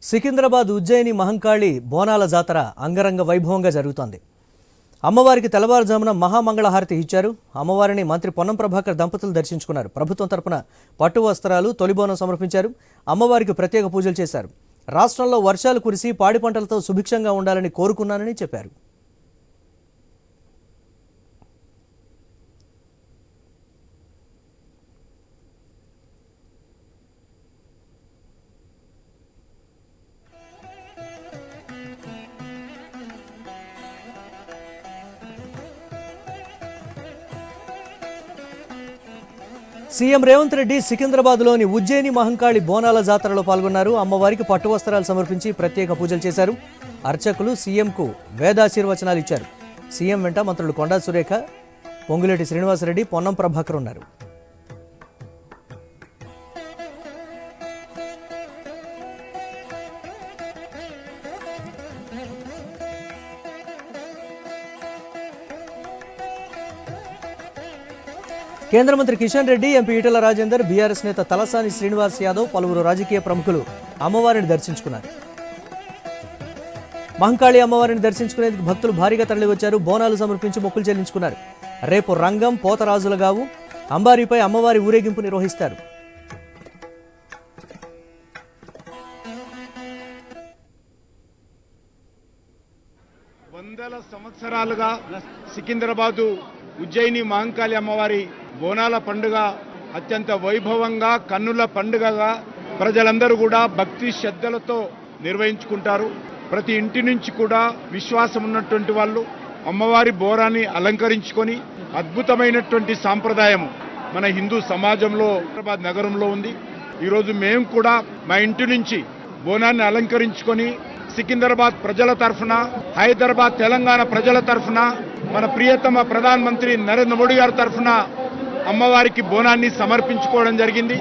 సికింద్రాబాద్ ఉజ్జయిని మహంకాళి బోనాల జాతర అంగరంగ వైభవంగా జరుగుతోంది. అమ్మవారికి తెల్లవారుజామున మహామంగళహారతి ఇచ్చారు. అమ్మవారిని మంత్రి పొన్నం ప్రభాకర్ దంపతులు దర్శించుకున్నారు. ప్రభుత్వం తరపున పట్టు వస్త్రాలు, తొలి బోనం సమర్పించారు. అమ్మవారికి ప్రత్యేక పూజలు చేశారు. రాష్ట్రంలో వర్షాలు కురిసి పాడి పంటలతో సుభిక్షంగా ఉండాలని కోరుకున్నానని చెప్పారు. సీఎం రేవంత్ రెడ్డి సికింద్రాబాద్లోని ఉజ్జయిని మహంకాళి బోనాల జాతరలో పాల్గొన్నారు. అమ్మవారికి పట్టు వస్త్రాలు సమర్పించి ప్రత్యేక పూజలు చేశారు. అర్చకులు సీఎంకు వేదాశీర్వచనాలు ఇచ్చారు. సీఎం వెంట మంత్రులు కొండా సురేఖ, పొంగులేటి శ్రీనివాసరెడ్డి, పొన్నం ప్రభాకర్ ఉన్నారు. కేంద్ర మంత్రి కిషన్ రెడ్డి, ఎంపీ ఈటెల రాజేందర్, బీఆర్ఎస్ నేత తలసాని శ్రీనివాస్ యాదవ్, పలువురు రాజకీయ ప్రముఖులు అమ్మవారిని దర్శించుకున్నారు. మహంకాళి అమ్మవారిని దర్శించుకునేందుకు భక్తులు భారీగా తరలివచ్చారు. బోనాలు సమర్పించి మొక్కులు చెల్లించుకున్నారు. రేపు రంగం, పోతరాజులగావు, అంబారీపై అమ్మవారి ఊరేగింపు నిర్వహిస్తారు. వందల సంవత్సరాలుగా సికింద్రాబాదు ఉజ్జయిని మహంకాళి అమ్మవారి బోనాల పండుగ అత్యంత వైభవంగా, కన్నుల పండుగగా ప్రజలందరూ కూడా భక్తి శ్రద్ధలతో నిర్వహించుకుంటారు. ప్రతి ఇంటి నుంచి కూడా విశ్వాసం ఉన్నటువంటి వాళ్ళు అమ్మవారి బోరాన్ని అలంకరించుకొని అద్భుతమైనటువంటి సాంప్రదాయం మన హిందూ సమాజంలో హైదరాబాద్ నగరంలో ఉంది. ఈరోజు మేము కూడా మా ఇంటి నుంచి బోనాన్ని అలంకరించుకొని సికింద్రాబాద్ ప్రజల తరఫున, హైదరాబాద్ తెలంగాణ ప్రజల తరఫున, మన ప్రియతమ ప్రధానమంత్రి నరేంద్ర మోడీ గారి తరఫున అమ్మవారికి బోనాన్ని సమర్పించుకోవడం జరిగింది.